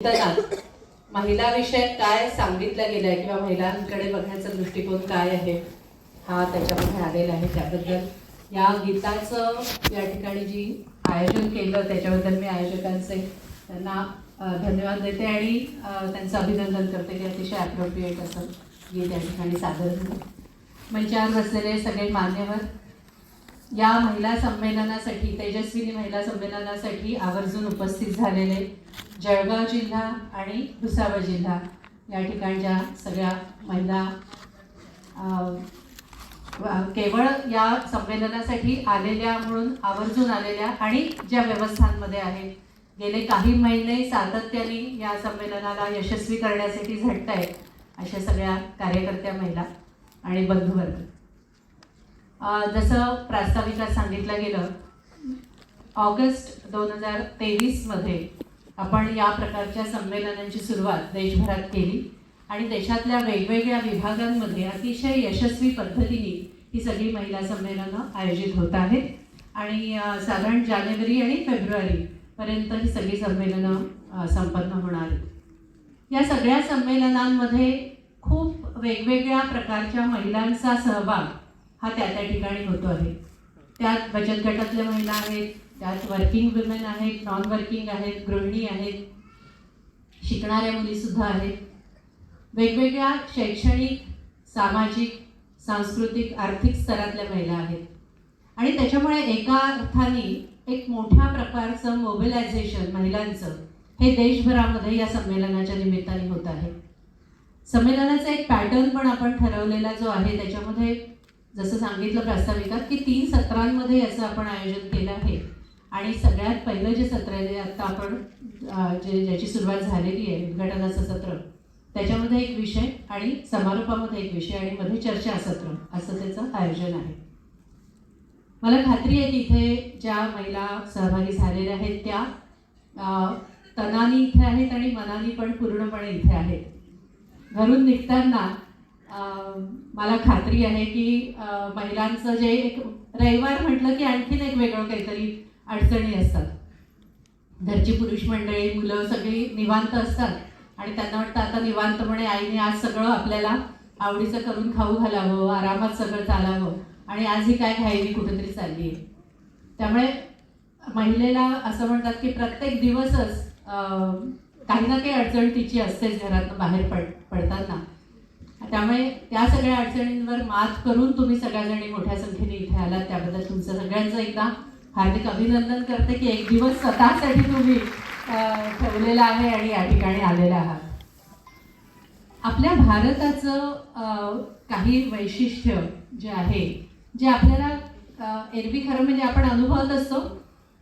महिला विषय काय सांगितलं गेलंय किंवा महिलांकडे बघण्याचा दृष्टिकोन काय आहे हा त्याच्यामध्ये आलेला आहे. त्याबद्दल या गीताचं या ठिकाणी जी आयोजन केलं त्याच्याबद्दल मी आयोजकांचे त्यांना धन्यवाद देते आणि त्यांचं अभिनंदन करते की अतिशय ॲप्रोप्रिएट असं गीत या ठिकाणी सादर झालं. मंचावर बसलेले सगळे मान्यवर या महिला संमेलनासाठी, तेजस्विनी महिला संमेलनासाठी आवर्जून उपस्थित झालेले जळगाव जिल्हा आणि भुसावळ जिल्हा या ठिकाणच्या सगळ्या महिला, केवळ या संमेलनासाठी आलेल्या म्हणून आवर्जून आलेल्या आणि ज्या व्यवस्थांमध्ये आहेत, गेले काही महिने सातत्याने या संमेलनाला यशस्वी करण्यासाठी झटत आहेत अशा सगळ्या कार्यकर्त्या महिला आणि बंधुवर्ग. जसं प्रास्ताविकात सांगितलं गेलं, ऑगस्ट 2023मध्ये आपण या प्रकारच्या संमेलनांची सुरुवात देशभरात केली आणि देशातल्या वेगवेगळ्या विभागांमध्ये अतिशय यशस्वी पद्धतीने ही सगळी महिला संमेलनं आयोजित होत आहेत आणि साधारण जानेवारी आणि फेब्रुवारीपर्यंत ही सगळी संमेलनं संपन्न होणार आहेत. या सगळ्या संमेलनांमध्ये खूप वेगवेगळ्या प्रकारच्या महिलांचा सहभाग हा त्या ठिकाणी होतो आहे. त्यात बचत गटातल्या महिला आहेत, त्यात वर्किंग वुमेन आहेत, नॉन वर्किंग आहेत, गृहिणी आहेत, शिकणाऱ्या मुलीसुद्धा आहेत, वेगवेगळ्या शैक्षणिक, सामाजिक, सांस्कृतिक, आर्थिक स्तरातल्या महिला आहेत आणि त्याच्यामुळे एका अर्थाने एक मोठ्या प्रकारचं मोबिलायझेशन महिलांचं हे देशभरामध्ये या संमेलनाच्या निमित्ताने होत आहे. संमेलनाचा एक पॅटर्न पण आपण ठरवलेला जो आहे त्याच्यामध्ये जसं सांगितलं प्रास्ताविकात की 3 सत्रांमध्ये याचं आपण आयोजन केलं आहे आणि सगळ्यात पहिलं जे सत्र आहे आता आपण ज्याची सुरुवात झालेली आहे, उद्घाटनाचं सत्र, त्याच्यामध्ये एक विषय आणि समारोपामध्ये एक विषय आणि मध्ये चर्चा सत्र असं त्याचं आयोजन आहे. मला खात्री आहे की इथे ज्या महिला सहभागी झालेल्या आहेत त्या तनानी इथे आहेत आणि मनानी पण पूर्णपणे इथे आहेत. घरून निघताना मला खात्री आहे की महिलांचं जे एक रविवार म्हटलं की आणखीन एक वेगळं काहीतरी अडचणी असतात. घरची पुरुष मंडळी, मुलं सगळी निवांत असतात आणि त्यांना वाटतं आता निवांतपणे आईने आज सगळं आपल्याला आवडीचं करून खाऊ घालावं, आरामात सगळं चालावं आणि आज ही काय घाईनी कुठेतरी चालली आहे. त्यामुळे महिलेला असं म्हणतात की प्रत्येक दिवसच काही ना काही अडचण तिची असतेच घरातून बाहेर पडताना. त्यामुळे त्या सगळ्या अडचणींवर मात करून तुम्ही सगळ्याजणी मोठ्या संख्येने इथे आलात त्याबद्दल तुमचं सगळ्यांचं एकदा हार्दिक अभिनंदन करते की एक दिवस स्वतःसाठी तुम्ही ठेवलेला आहे आणि या ठिकाणी आलेला आहात. आपल्या भारताचं काही वैशिष्ट्य जे आहे, जे आपल्याला एरवी खरं म्हणजे आपण अनुभवत असतो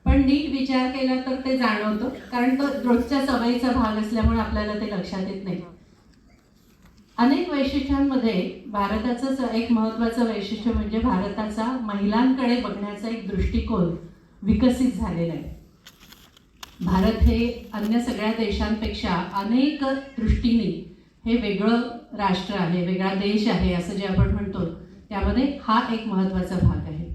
पण नीट विचार केला तर ते जाणवतं, कारण तो रोजच्या सवयीचा भाग असल्यामुळे आपल्याला ते लक्षात येत नाही. अनेक वैशिष्ट्यांमध्ये भारताचं एक महत्त्वाचं वैशिष्ट्य म्हणजे भारताचा महिलांकडे बघण्याचा एक दृष्टिकोन विकसित झालेला आहे. भारत हे अन्य सगळ्या देशांपेक्षा अनेक दृष्टीने हे वेगळं राष्ट्र आहे, वेगळा देश आहे असं जे आपण म्हणतो त्यामध्ये हा एक महत्त्वाचा भाग आहे.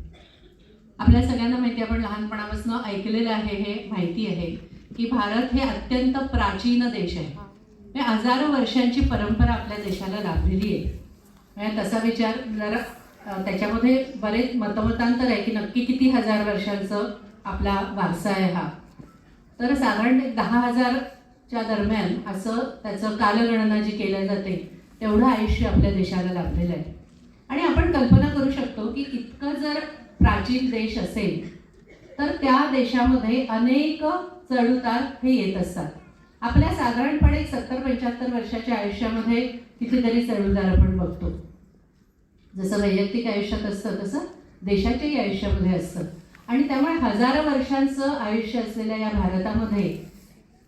आपल्या सगळ्यांना माहिती, आपण लहानपणापासून ऐकलेलं आहे, हे माहिती आहे की भारत हे अत्यंत प्राचीन देश आहे. हजारो वर्षांची परंपरा आपल्या देशाला लाभलेली आहे. तसा विचार जरा त्याच्यामध्ये बरेच मतमतांतर आहे की नक्की किती हजार वर्षांचं आपला वारसा आहे हा. तर साधारण 10,000च्या दरम्यान असं त्याचं कालगणना जी केल्या जाते तेवढं आयुष्य आपल्या देशाला लाभलेलं आहे. आणि आपण कल्पना करू शकतो की इतकं जर प्राचीन देश असेल तर त्या देशामध्ये अनेक चढउतार हे येत असतात. आपल्या साधारणपणे 70-75 वर्षाच्या आयुष्यामध्ये कितीतरी चढउतार आपण बघतो. जसं वैयक्तिक आयुष्यात असतं तसं देशाच्याही आयुष्यामध्ये असतं आणि त्यामुळे हजारो वर्षांचं आयुष्य असलेल्या या भारतामध्ये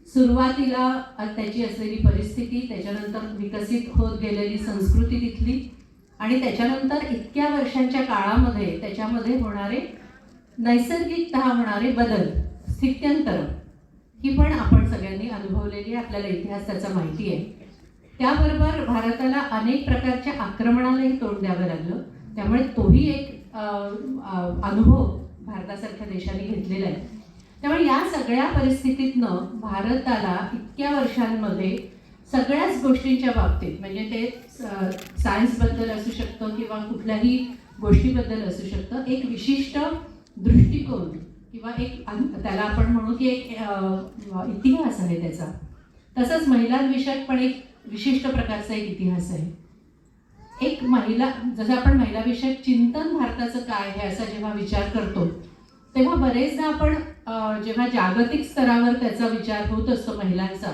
सुरुवातीला त्याची असलेली परिस्थिती, त्याच्यानंतर विकसित होत गेलेली संस्कृती तिथली आणि त्याच्यानंतर इतक्या वर्षांच्या काळामध्ये त्याच्यामध्ये होणारे नैसर्गिकतः होणारे बदल, स्थित्यंतर ही पण आपण सगळ्यांनी अनुभवलेली आहे. आपल्याला इतिहास त्याचा माहिती आहे. त्याबरोबर भारताला अनेक प्रकारच्या आक्रमणालाही तोंड द्यावं लागलं. त्यामुळे तोही एक अनुभव भारतासारख्या देशाने घेतलेला आहे. त्यामुळे या सगळ्या परिस्थितीतनं भारताला इतक्या वर्षांमध्ये सगळ्याच गोष्टींच्या बाबतीत, म्हणजे ते सायन्सबद्दल असू शकतं किंवा कुठल्याही गोष्टीबद्दल असू शकतं, एक विशिष्ट दृष्टिकोन किंवा एक त्याला आपण म्हणू की एक इतिहास आहे त्याचा. तसंच महिलांविषयक पण एक विशिष्ट प्रकारचा एक इतिहास आहे. एक महिला, जसं आपण महिलाविषयक चिंतन भारताचं काय आहे असा जेव्हा विचार करतो तेव्हा बरेचदा आपण जेव्हा जागतिक स्तरावर त्याचा विचार होत असतो महिलांचा,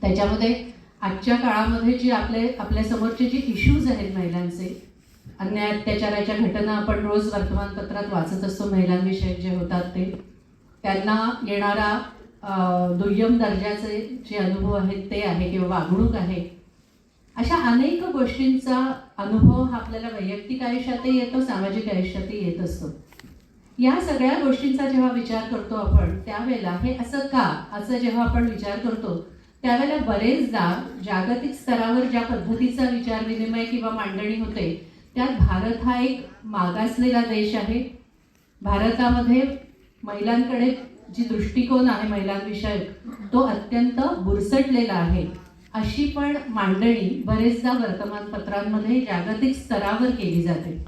त्याच्यामध्ये आजच्या काळामध्ये जे आपल्यासमोरचे जे इश्यूज आहेत महिलांचे, अन्याय अत्याचाराच्या घटना आपण रोज वर्तमानपत्रात वाचत असतो महिलांविषयक जे होतात ते, त्यांना येणारा दुय्यम दर्जाचे जे अनुभव आहेत ते आहे किंवा वागणूक आहे, अशा अनेक गोष्टींचा अनुभव हा आपल्याला वैयक्तिक आयुष्यातही येतो, सामाजिक आयुष्यातही येत असतो. या सगळ्या गोष्टींचा जेव्हा विचार करतो आपण त्यावेळेला हे असं का असं जेव्हा आपण विचार करतो त्यावेळेला बरेचदा जागतिक स्तरावर ज्या पद्धतीचा विचार विनिमय किंवा मांडणी होते त्यात भारत हा एक मागासलेला देश आहे. भारतामध्ये महिलांकडे जी दृष्टिकोन आहे महिलांविषयक तो अत्यंत बुरसटलेला आहे अशी पण मांडणी बरेचदा वर्तमानपत्रांमध्ये जागतिक स्तरावर केली जाते.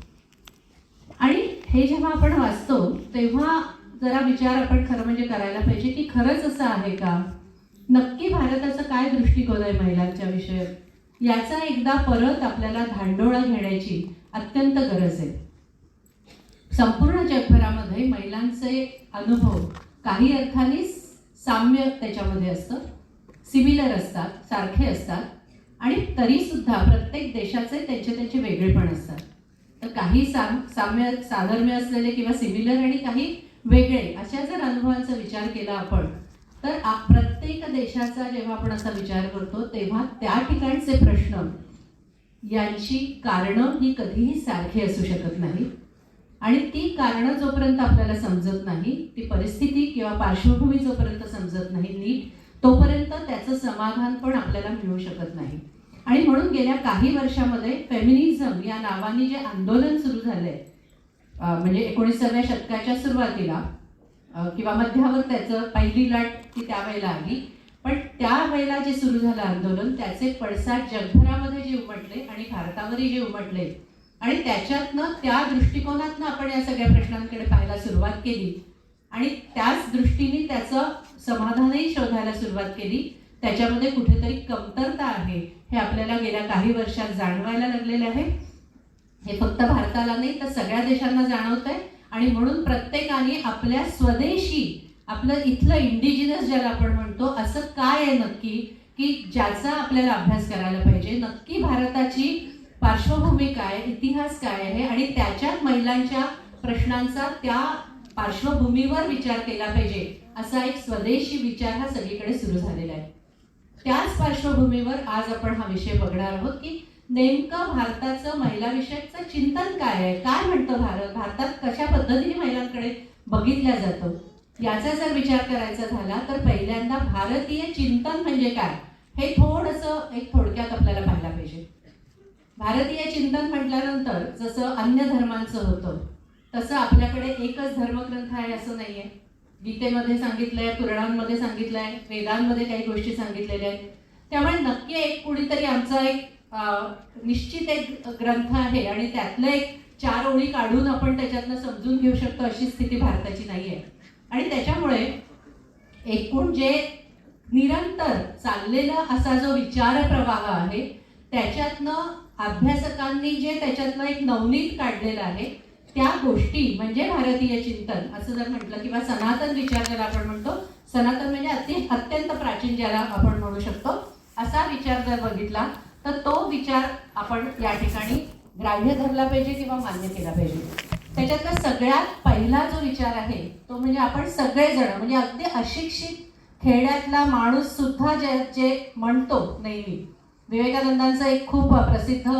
आणि हे जेव्हा आपण वाचतो तेव्हा जरा विचार आपण खरं म्हणजे करायला पाहिजे की खरंच असं आहे का, नक्की भारताचा काय दृष्टिकोन आहे महिलांच्या विषयक, याचा एकदा परत आपल्याला धांडोळा घेण्याची अत्यंत गरज आहे. संपूर्ण जगभरामध्ये महिलांचे अनुभव काही अर्थाने साम्य त्याच्यामध्ये असतं, सिमिलर असतात, सारखे असतात, आणि तरीसुद्धा प्रत्येक देशाचे त्यांचे वेगळेपण असतात. तर काही साधर्म्य असलेले किंवा सिमिलर आणि काही वेगळे अशा जर अनुभवांचा विचार केला आपण तर प्रत्येक देशाचा जेव्हा आपण असा विचार करतो तेव्हा त्या ठिकाणचे प्रश्न यांची कारणं ही कधीही सारखी असू शकत नाही. आणि ती कारणं जोपर्यंत आपल्याला समजत नाही, ती परिस्थिती किंवा पार्श्वभूमी जोपर्यंत समजत नाही नीट, तोपर्यंत त्याचं समाधान पण आपल्याला मिळू शकत नाही. आणि म्हणून गेल्या काही वर्षामध्ये फेमिनिझम या नावाने जे आंदोलन सुरू झालंय, म्हणजे 19व्या शतकाच्या सुरुवातीला किंवा मध्यावर त्याचं पहिली लाट ती त्यावेळेला आली, पण त्यावेळेला जे सुरू झालं आंदोलन त्याचे पडसाद जगभरामध्ये जे उमटले आणि भारतावरही जे उमटले आणि त्याच्यातनं त्या दृष्टिकोनातनं आपण या सगळ्या प्रश्नांकडे पाहायला सुरुवात केली आणि त्याच दृष्टीने त्याचं समाधानही शोधायला सुरुवात केली. त्याच्यामध्ये कुठेतरी कमतरता आहे हे आपल्याला गेल्या काही वर्षात जाणवायला लागलेलं आहे. हे फक्त भारताला नाही तर सगळ्या देशांना जाणवत आहे. आणि म्हणून प्रत्येकाने आपल्या स्वदेशी, आपलं इथलं इंडिजिनस ज्याला आपण म्हणतो, असं काय आहे नक्की की ज्याचा आपल्याला अभ्यास करायला पाहिजे, नक्की भारताची पार्श्वभूमी काय, इतिहास काय आहे आणि त्याच्यात महिलांच्या प्रश्नांचा त्या पार्श्वभूमीवर विचार केला पाहिजे, असा एक स्वदेशी विचार हा सगळीकडे सुरू झालेला आहे. त्याच पार्श्वभूमीवर आज आपण हा विषय बघणार आहोत की नेमकं भारताचं महिलाविषयकचं चिंतन काय आहे, काय म्हणतं भारतात कशा पद्धतीने महिलांकडे बघितल्या जातं, याचा जर विचार करायचा झाला तर पहिल्यांदा भारतीय चिंतन म्हणजे काय हे थोडंसं एक थोडक्यात आपल्याला पाहायला पाहिजे. भारतीय चिंतन म्हटल्यानंतर जसं अन्य धर्मांचं होतं तसं आपल्याकडे एकच धर्मग्रंथ आहे असं नाही आहे. गीतेमध्ये सांगितलंय, पुराणांमध्ये सांगितलंय, वेदांमध्ये काही गोष्टी सांगितलेल्या आहेत. त्यामुळे नक्की एक कुणीतरी आमचा एक निश्चित एक ग्रंथ आहे आणि त्यातलं एक 4 ओळी काढून आपण त्याच्यातनं समजून घेऊ शकतो अशी स्थिती भारताची नाही आहे. आणि त्याच्यामुळे एकूण जे निरंतर चाललेला असा जो विचार प्रवाह आहे त्याच्यातनं अभ्यासकांनी जे त्याच्यातनं एक नवनीत काढलेलं आहे त्या गोष्टी म्हणजे भारतीय चिंतन असं जर म्हटलं किंवा सनातन विचार ज्याला आपण म्हणतो, सनातन म्हणजे अत्यंत प्राचीन ज्याला आपण म्हणू शकतो, असा विचार जर बघितला तर तो विचार आपण या ठिकाणी ग्राह्य धरला पाहिजे किंवा मान्य केला पाहिजे. त्याच्यातला सगळ्यात पहिला जो विचार आहे तो म्हणजे आपण सगळेजण म्हणजे अगदी अशिक्षित खेड्यातला माणूस सुद्धा जे म्हणतो नेहमी, विवेकानंदांचं एक खूप प्रसिद्ध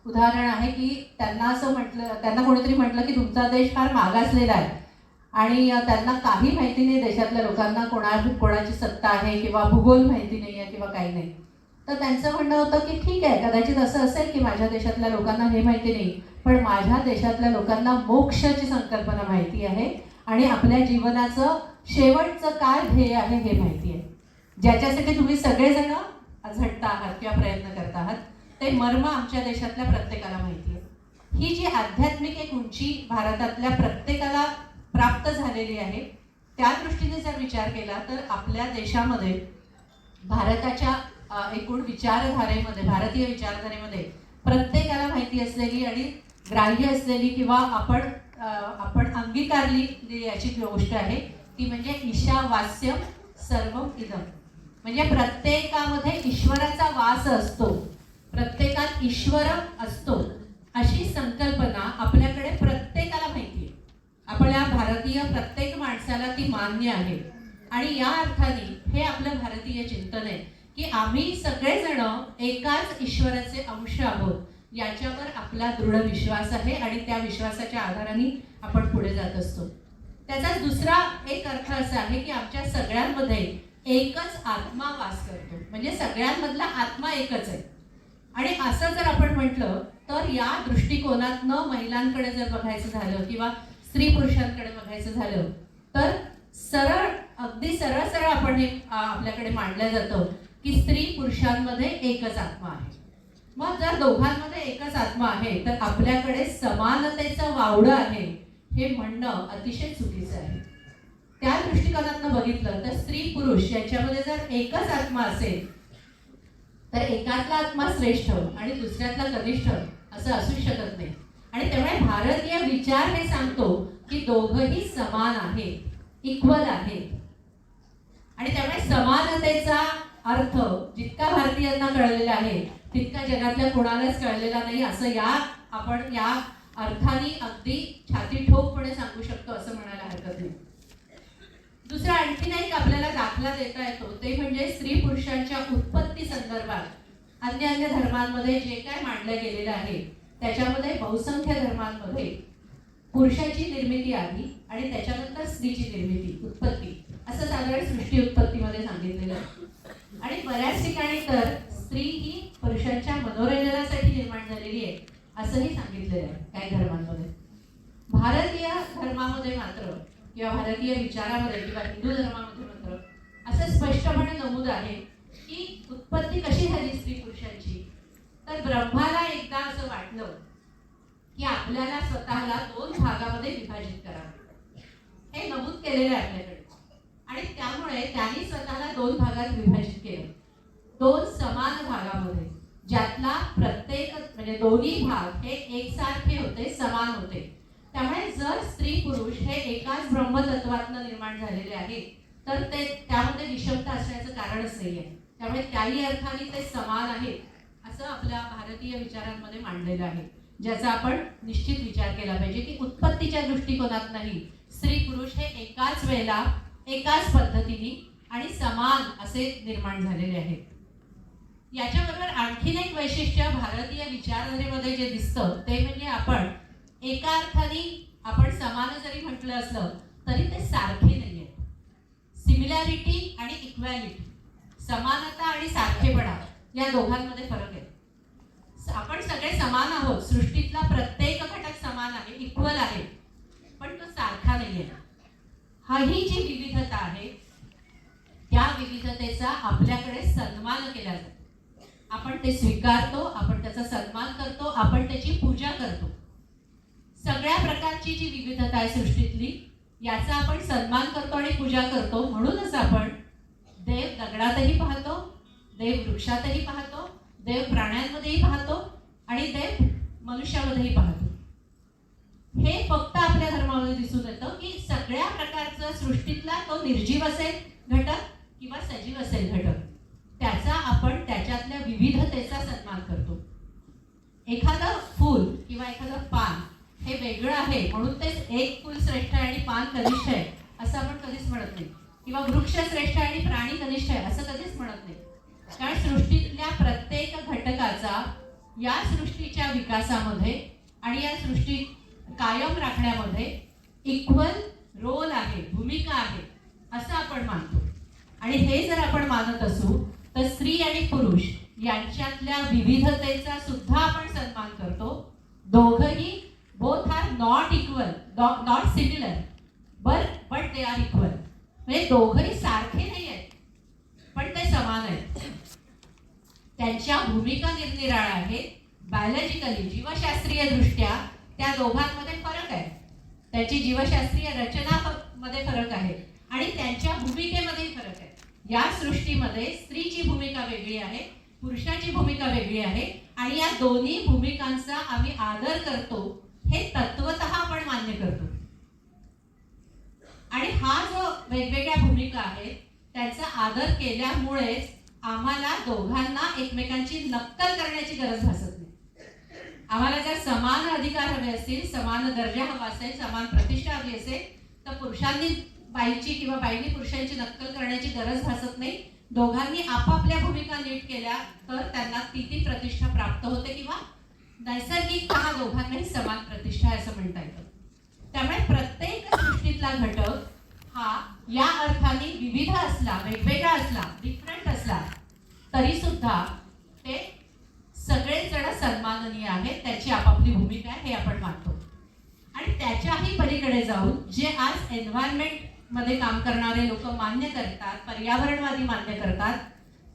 उदाहरण आहे की त्यांना कोणीतरी म्हटलं की तुमचा देश फार मागासलेला आहे आणि त्यांना काही माहिती नाही, देशातल्या लोकांना कोणाची सत्ता आहे किंवा भूगोल माहिती नाही आहे किंवा काही नाही. तर त्यांचं म्हणणं होतं की ठीक आहे, कदाचित असं असेल की माझ्या देशातल्या लोकांना हे माहिती नाही, पण माझ्या देशातल्या लोकांना मोक्षाची संकल्पना माहिती आहे आणि आपल्या जीवनाचं शेवटचं काय ध्येय आहे हे माहिती आहे, ज्याच्यासाठी तुम्ही सगळेजण झटता आहात किंवा प्रयत्न करत आहात, ते मर्म आमच्या देशातल्या प्रत्येकाला माहिती आहे. ही जी आध्यात्मिक एक उंची भारतातल्या प्रत्येकाला प्राप्त झालेली आहे, त्या दृष्टीने जर विचार केला तर आपल्या देशामध्ये भारताच्या एकूण विचारधारेमध्ये, भारतीय विचारधारेमध्ये प्रत्येकाला माहिती असलेली आणि ग्राह्य असलेली किंवा आपण अंगीकारली याची गोष्ट आहे ती म्हणजे ईशावास्यम सर्वम इदम. म्हणजे प्रत्येकामध्ये ईश्वराचा वास असतो, प्रत्येकात ईश्वर असतो, अशी संकल्पना आपल्याकडे प्रत्येकाला माहिती आहे. आपल्या भारतीय प्रत्येक माणसाला ती मान्य आहे. आणि या अर्थाने हे आपलं भारतीय चिंतन आहे की आम्ही सगळेजण एकाच ईश्वराचे अंश आहोत, याच्यावर आपला दृढ विश्वास आहे आणि त्या विश्वासाच्या आधाराने आपण पुढे जात असतो. त्याचा दुसरा एक अर्थ असा आहे की आमच्या सगळ्यांमध्ये एकच आत्मा वास करतो, म्हणजे सगळ्यांमधला आत्मा एकच आहे. आणि असं जर आपण म्हटलं तर या दृष्टिकोनातनं महिलांकडे जर बघायचं झालं किंवा स्त्री पुरुषांकडे बघायचं झालं तर सरळ, अगदी सरळ सरळ आपण हे आपल्याकडे मांडलं जातं की स्त्री पुरुषांमध्ये एकच आत्मा आहे. मग जर दोघांमध्ये एकच आत्मा आहे तर आपल्याकडे समानतेचं वावडं आहे हे म्हणणं अतिशय चुकीचं आहे. त्या दृष्टिकोनातनं बघितलं तर स्त्री पुरुष यांच्यामध्ये जर एकच आत्मा असेल तर एकातला आत्मा श्रेष्ठ आणि दुसऱ्यातला कनिष्ठ असं असू शकत नाही. आणि त्यामुळे भारतीय विचार हे सांगतो की दोघंही समान आहेत, इक्वल आहेत. आणि त्यामुळे समानतेचा अर्थ जितका भारतीयांना कळलेला आहे तितका जगातल्या कोणालाच कळलेला नाही, असं आपण या अर्थाने अगदी छाती ठोकपणे सांगू शकतो असं म्हणायला हरकत नाही. दुसरा आणखीन एक आपल्याला दाखला देता येतो ते म्हणजे स्त्री पुरुषांच्या उत्पत्ती संदर्भात अन्य धर्मांमध्ये जे काय मांडलं गेलेलं आहे त्याच्यामध्ये बहुसंख्य धर्मांमध्ये पुरुषाची निर्मिती आली आणि त्याच्यानंतर स्त्रीची निर्मिती, उत्पत्ती, असं साधारण सृष्टी उत्पत्तीमध्ये सांगितलेलं आहे. आणि बऱ्याच ठिकाणी तर स्त्री ही पुरुषांच्या मनोरंजनासाठी निर्माण झालेली आहे असंही सांगितलेलं आहे काही धर्मांमध्ये. भारतीय धर्मामध्ये मात्र किंवा भारतीय विचारामध्ये किंवा हिंदू धर्मामध्ये मात्र असं स्पष्टपणे नमूद आहे की उत्पत्ती कशी झाली स्त्री पुरुषांची. तर ब्रह्माला एकदा असं वाटलं की आपल्याला स्वतःला 2 भागामध्ये विभाजित करावे, हे नमूद केलेलं आहे आपल्याकडे. आणि त्यामुळे त्यांनी स्वतःला 2 भागात विभाजित केलं, 2 समान भागामध्ये, ज्यातला प्रत्येक म्हणजे दोन्ही भाग हे एकसारखे होते, समान होते. त्यामुळे जर स्त्री पुरुष हे एकाच ब्रह्मतत्वातनं निर्माण झालेले आहेत तर ते त्यामध्ये विषमता असण्याचं कारणच नाही आहे. त्यामुळे त्याही अर्थाने ते समान आहेत असं आपल्या भारतीय विचारांमध्ये मांडलेलं आहे, ज्याचा आपण निश्चित विचार केला पाहिजे की उत्पत्तीच्या दृष्टिकोनात नाही स्त्री पुरुष हे एकाच वेळेला एकाच पद्धतीने आणि समान असे निर्माण झालेले आहेत. याच्याबरोबर आणखीन एक वैशिष्ट्य भारतीय विचारधारेमध्ये जे दिसतं ते म्हणजे आपण एका अर्थाने आपण समान जरी म्हटलं असलं तरी ते सारखे नाही आहेत. सिमिलॅरिटी आणि इक्वॅलिटी, समानता आणि सारखेपणा या दोघांमध्ये फरक आहे. आपण सगळे समान आहोत, सृष्टीतला प्रत्येक घटक समान आहे, इक्वल आहे, पण तो सारखा नाही आहे. ही जी विविधता आहे त्या विविधतेचा आपल्याकडे सन्मान केला जातो. आपण ते स्वीकारतो, आपण त्याचा सन्मान करतो, आपण त्याची पूजा करतो. सगळ्या प्रकारची जी विविधता आहे सृष्टीतली याचा आपण सन्मान करतो आणि पूजा करतो. म्हणूनच आपण देव दगडातही पाहतो, देव वृक्षातही पाहतो, देव प्राण्यांमध्येही पाहतो आणि देव मनुष्यामध्येही पाहतो. हे फक्त आपल्या धर्मामध्ये दिसून येतं की सगळ्या प्रकारचं सृष्टीतला तो निर्जीव असेल घटक किंवा सजीव असेल घटक, त्याचा आपण त्याच्यातल्या विविधतेचा सन्मान करतो. एखादं फूल किंवा एखादं पान हे वेगळं आहे म्हणून ते एक फूल श्रेष्ठ आहे आणि पान कनिष्ठ आहे असं आपण कधीच म्हणत नाही, किंवा वृक्ष श्रेष्ठ आहे आणि प्राणी कनिष्ठ आहे असं कधीच म्हणत नाही. कारण सृष्टीतल्या प्रत्येक घटकाचा या सृष्टीच्या विकासामध्ये आणि या सृष्टी कायम राखण्यामध्ये इक्वल रोल आहे, भूमिका आहे असं आपण मानतो. आणि हे जर आपण मानत असू तर स्त्री आणि पुरुष यांच्यातल्या विविधतेचा सुद्धा आपण सन्मान करतो. दोघंही both are not equal, not similar, but they are equal. म्हणजे दोघंही सारखे नाही आहेत, पण ते समान आहेत. त्यांच्या भूमिका निरनिराळ्या आहेत. बायोलॉजिकली, जीवशास्त्रीय दृष्ट्या त्या दोघांमध्ये फरक आहे. त्याची जीवशास्त्रीय रचना मध्ये फरक आहे आणि त्यांच्या भूमिकेमध्येही फरक आहे. या सृष्टीमध्ये स्त्रीची भूमिका वेगळी आहे, पुरुषाची भूमिका वेगळी आहे आणि या दोन्ही भूमिकांचा आम्ही आदर करतो, हे तत्वतः आपण मान्य करतो. आणि हा जो वेगवेगळ्या भूमिका आहेत त्यांचा आदर केल्यामुळेच आम्हाला दोघांना एकमेकांची नक्कल करण्याची गरज भासत नाही. आम्हाला जर समान अधिकार हवे असतील, समान दर्जा हवा असेल, समान प्रतिष्ठा हवी असेल, तर पुरुषांनी बाईची किंवा बाईंनी पुरुषांची नक्कल करण्याची गरज भासत नाही. दोघांनी आपापल्या भूमिका नीट केल्या तर त्यांना ती प्रतिष्ठा प्राप्त होते किंवा नैसर्गिकतः दोघांनाही समान प्रतिष्ठा आहे असं म्हणता येतं. त्यामुळे प्रत्येक सृष्टीतला घटक हा या अर्थाने विविध असला, वेगवेगळा असला, डिफरंट असला तरी सुद्धा ते सगळेच जण सन्माननीय आहेत. त्याची आपापली भूमिका आहे हे आपण मानतो. आणि त्याच्याही पलीकडे जाऊन जे आज एन्व्हायरमेंट मध्ये काम करणारे लोक मान्य करतात, पर्यावरणवादी मान्य करतात,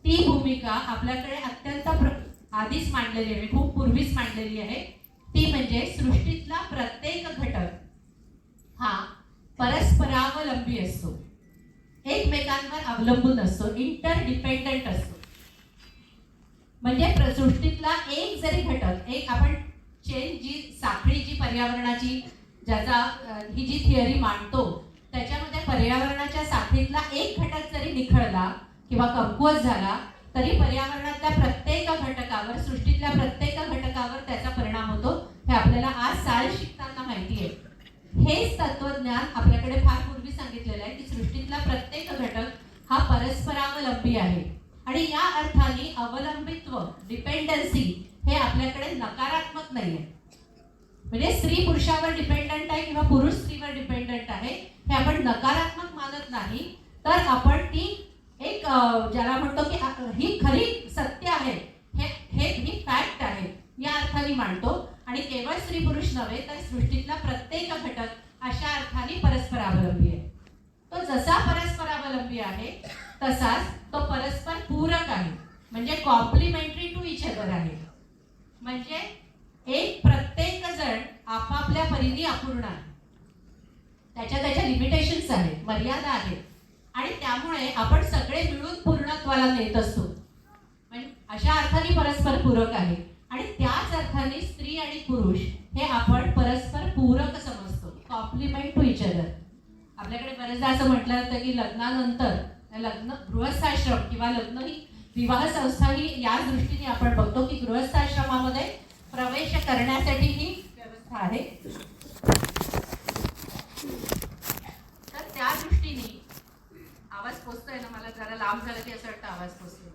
ती भूमिका आपल्याकडे अत्यंत आधीच मांडलेली आहे, खूप पूर्वीच मांडलेली आहे. ती म्हणजे सृष्टीतला प्रत्येक घटक हा परस्परावलंबी असतो, एकमेकांवर अवलंबून असतो, इंटरडिपेंडंट असतो. म्हणजे सृष्टीतला एक जरी घटक, एक आपण चेन जी साखळी जी पर्यावरणाची ज्याचा ही जी थिअरी मांडतो त्याच्यामध्ये पर्यावरणाच्या साखळीतला एक घटक जरी निखळला किंवा कमकुवत झाला तरी पर्यावरणातल्या प्रत्येक घटकावर, सृष्टीतल्या प्रत्येक घटकावर त्याचा परिणाम होतो. हे आपल्याला आज साल शिकताना माहिती आहे. हेच तत्वज्ञान आपल्याकडे फार पूर्वी सांगितलेलं आहे की सृष्टीतला प्रत्येक घटक हा परस्परावलंबी आहे आणि या अर्थाने अवलंबित्व, डिपेंडन्सी हे आपल्याकडे नकारात्मक नाही आहे. म्हणजे स्त्री पुरुषावर डिपेंडंट आहे किंवा पुरुष स्त्रीवर डिपेंडंट आहे हे आपण नकारात्मक मानत नाही, तर आपण ती एक ज्याला म्हणतो की ही खरी सत्य आहे, ही फॅक्ट आहे या अर्थाने मांडतो. आणि केवळ स्त्री पुरुष नव्हे तर सृष्टीतला प्रत्येक घटक अशा अर्थाने परस्परावलंबी आहे. तो जसा परस्परावलंबी आहे तसाच तो परस्पर पूरक आहे, म्हणजे कॉम्प्लिमेंटरी टू इच अदर आहे. म्हणजे एक प्रत्येक जण आपापल्या परीने अपूर्ण आहे, त्याच्या लिमिटेशन्स आहेत, मर्यादा आहेत आणि त्यामुळे आपण सगळे मिळून पूर्णत्वाला नेत असतो. म्हणजे अशा अर्थाने परस्पर पूरक आहे आणि त्याच अर्थाने स्त्री आणि पुरुष हे आपण परस्पर पूरक समजतो, कॉम्प्लिमेंट टू इच अदर. आपल्याकडे बरेचदा असं म्हटलं जातं की लग्नानंतर लग्न, गृहस्थाश्रम किंवा लग्न ही विवाह संस्था ही या दृष्टीने आपण बघतो की गृहस्थाश्रमामध्ये प्रवेश करण्यासाठी ही व्यवस्था आहे. तर त्या दृष्टीने आवाज पोचतोय ना, मला जरा लांब झालं की असं वाटतं आवाज पोचतोय.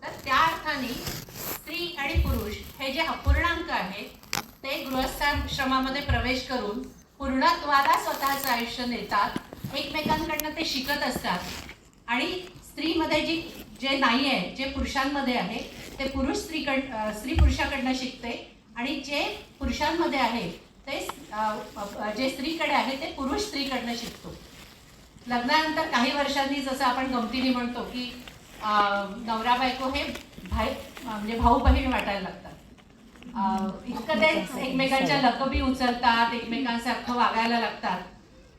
तर त्या अर्थाने स्त्री आणि पुरुष हे जे अपूर्णांक आहेत ते गृहस्थाश्रमामध्ये प्रवेश करून पूर्णत्वाला स्वतःचं आयुष्य नेतात, एकमेकांकडनं ते शिकत असतात. आणि स्त्रीमध्ये जे नाही आहे, जे पुरुषांमध्ये आहे ते स्त्री पुरुषाकडनं शिकते आणि जे पुरुषांमध्ये आहे ते जे स्त्रीकडे आहे ते पुरुष स्त्रीकडनं शिकतो. लग्नानंतर काही वर्षांनी जसं आपण गमतीने म्हणतो की नवरा बायको हे म्हणजे भाऊ बहीण वाटायला लागतात. इतकं तेच एकमेकांच्या लकबी उचलतात, एकमेकांसारखं वागायला लागतात.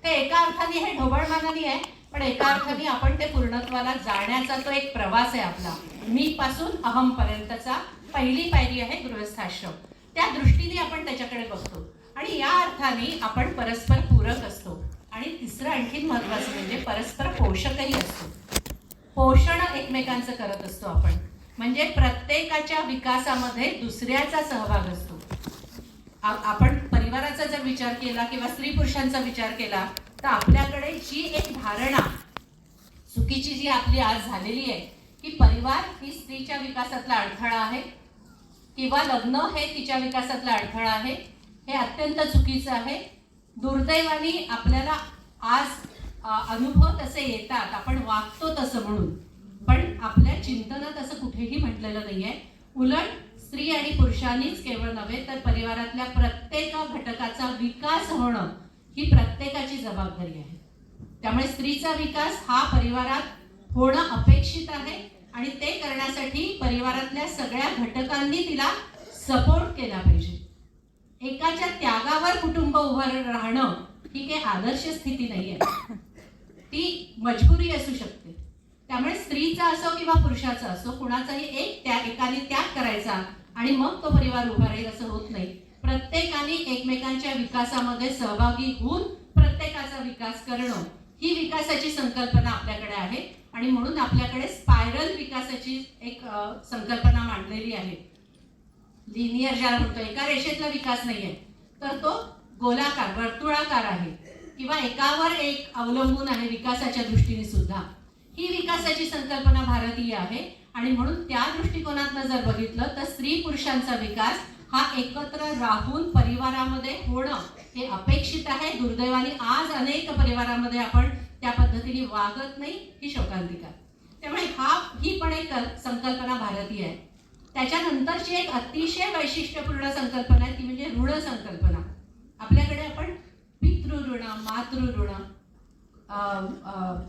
ते एका अर्थाने हे ढोबळमानाने आहे, पण एका अर्थाने आपण ते पूर्णत्वाला जाण्याचा तो एक प्रवास आहे आपला, मी पासून अहम पर्यंतचा पहिली पायरी आहे गृहस्थाश्रम. त्या दृष्टीने आपण त्याच्याकडे बघतो आणि या अर्थाने आपण परस्पर पूरक असतो. आणि तिसरं आणखीन महत्त्वाचं म्हणजे परस्पर पोषकही असतो. पोषण एकमेकांचं करत असतो आपण, म्हणजे प्रत्येकाच्या विकासामध्ये दुसऱ्याचा सहभाग असतो. आपण परिवाराचा जर विचार केला किंवा स्त्री पुरुषांचा विचार केला तर आपल्याकडे जी एक धारणा चुकीची जी आपली आज झालेली आहे की परिवार ही स्त्रीच्या विकासातला अडथळा आहे किंवा लग्न हे तिच्या विकासातला अडथळा आहे, हे अत्यंत चुकीचं आहे. दुर्दैवाने आपल्याला आज अनुभव तसे येतात, आपण वागतो तसं म्हणून, पण आपल्या चिंतनात असं कुठेही म्हटलेलं नाही आहे. उलट स्त्री आणि पुरुषांनीच केवळ नव्हे तर परिवारातल्या प्रत्येक घटकाचा विकास होणं ही प्रत्येकाची जबाबदारी आहे. त्यामुळे स्त्रीचा विकास हा परिवारात होणं अपेक्षित आहे आणि ते करण्यासाठी परिवारातल्या सगळ्या घटकांनी तिला सपोर्ट केला पाहिजे. एकाच्या त्यागावर कुटुंब उभं राहणं ही काही आदर्श स्थिती नाही आहे, ती मजबुरी असू शकते. त्यामुळे स्त्रीचा असो किंवा पुरुषाचा असो, कुणाचाही एकाने त्याग करायचा आणि मग तो परिवार उभा राहील असं होत नाही. प्रत्येकाने एकमेकांच्या विकासामध्ये सहभागी होऊन प्रत्येकाचा विकास करणं ही विकासाची संकल्पना आपल्याकडे आहे आणि म्हणून आपल्याकडे स्पायरल विकासाची एक संकल्पना मांडलेली आहे. लिनियर ज्याला म्हणतो, एका रेषेतला विकास नाही आहे, तर तो गोलाकार वर्तुळाकार आहे किंवा एकावर एक अवलंबून आहे विकासाच्या दृष्टीने सुद्धा. ही विकासाची संकल्पना भारतीय आहे आणि म्हणून त्या दृष्टिकोनातनं जर बघितलं तर स्त्री पुरुषांचा विकास हा एकत्र राहून परिवारामध्ये होणं हे अपेक्षित आहे. दुर्दैवाने आज अनेक परिवारामध्ये आपण त्या पद्धतीने वागत नाही, ही शोकांतिका. त्यामुळे ही पण एक संकल्पना भारतीय आहे. त्याच्यानंतरची एक अतिशय वैशिष्ट्यपूर्ण संकल्पना आहे ती म्हणजे ऋण संकल्पना. आपल्याकडे आपण पितृऋण, मातृऋण,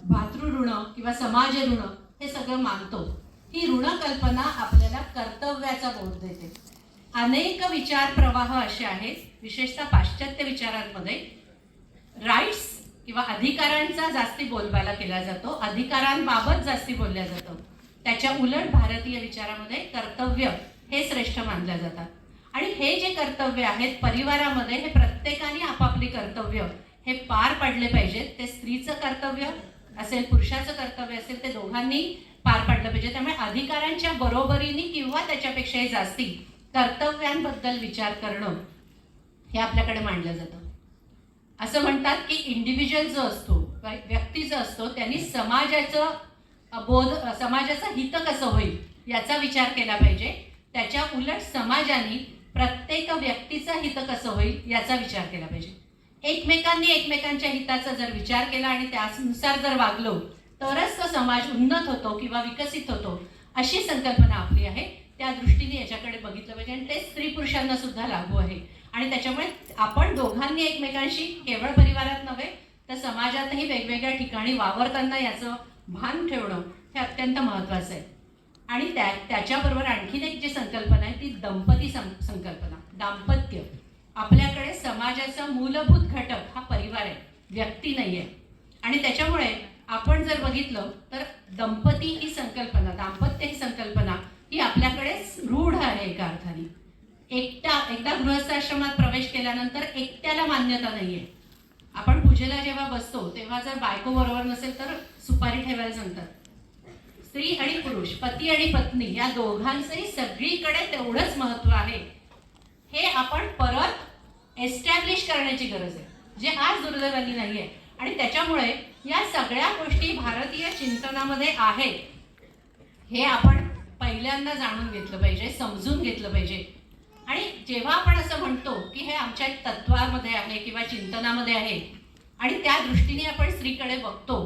भातृऋण किंवा समाज ऋण हे सगळं मानतो. ही ऋण कल्पना आपल्याला कर्तव्याचा बोध देते. अनेक विचार प्रवाह असे आहेत, विशेषतः पाश्चात्य विचारांमध्ये राईट्स किंवा अधिकारांचा जास्ती बोलबाला केला जातो, अधिकारांबाबत जास्ती बोलल्या जातं. त्याच्या उलट भारतीय विचारामध्ये कर्तव्य हे श्रेष्ठ मानल्या जातात. आणि हे जे कर्तव्य आहेत परिवारामध्ये, हे प्रत्येकाने आपापली कर्तव्य हे पार पाडले पाहिजेत. ते स्त्रीचं कर्तव्य असेल, पुरुषाचं कर्तव्य असेल, ते दोघांनी पार पाडलं पाहिजे. त्यामुळे अधिकारांच्या बरोबरीने किंवा त्याच्यापेक्षाही जास्ती कर्तव्यांबद्दल विचार करणं हे आपल्याकडे मांडलं जातं. असं म्हणतात की इंडिव्हिज्युअल जो असतो, व्यक्ती जो असतो, त्यांनी समाजाचं हित कसं होईल याचा विचार केला पाहिजे. त्याच्या उलट समाजाने प्रत्येक व्यक्तीचं हित कसं होईल याचा विचार केला पाहिजे. एकमेकांनी एकमेकांच्या हिताचा जर विचार केला आणि त्यानुसार जर वागलो तरच तो समाज उन्नत होतो किंवा विकसित होतो, अशी संकल्पना आपली आहे. त्या दृष्टीने याच्याकडे बघितलं पाहिजे आणि ते स्त्री पुरुषांना सुद्धा लागू आहे. आणि त्याच्यामुळे आपण दोघांनी एकमेकांशी केवळ परिवारात नव्हे तर समाजातही वेगवेगळ्या ठिकाणी वावरताना याचं भान ठेवणं हे अत्यंत महत्त्वाचं आहे. आणि त्याच्याबरोबर आणखीन एक जी संकल्पना आहे ती दंपती संकल्पना. दाम्पत्य आपल्याकडे समाजाचा मूलभूत घटक हा परिवार आहे, व्यक्ती नाही आहे. आणि त्याच्यामुळे आपण जर बघितलं तर दंपती ही संकल्पना, दाम्पत्य ही संकल्पना ही आपल्याकडे रूढ आहे एका अर्थाने. एकदा गृहस्थाश्रमात प्रवेश केल्यानंतर एकट्याला मान्यता नाही आहे. आपण पूजेला जेव्हा बसतो तेव्हा जर बायको बरोबर नसेल तर सुपारी ठेवायला सांगतात. स्त्री आणि पुरुष, पती आणि पत्नी या दोघांचंही सगळीकडे तेवढंच महत्त्व आहे. हे आपण परत एस्टॅब्लिश करण्याची गरज आहे, जे आज दुर्दैवाने नाही आहे. आणि त्याच्यामुळे या सगळ्या गोष्टी भारतीय चिंतनामध्ये आहेत हे आपण पहिल्यांदा जाणून घेतलं पाहिजे, समजून घेतलं पाहिजे. आणि जेव्हा आपण असं म्हणतो की हे आमच्या तत्वामध्ये आहे किंवा चिंतनामध्ये आहे आणि त्या दृष्टीने आपण स्त्रीकडे बघतो,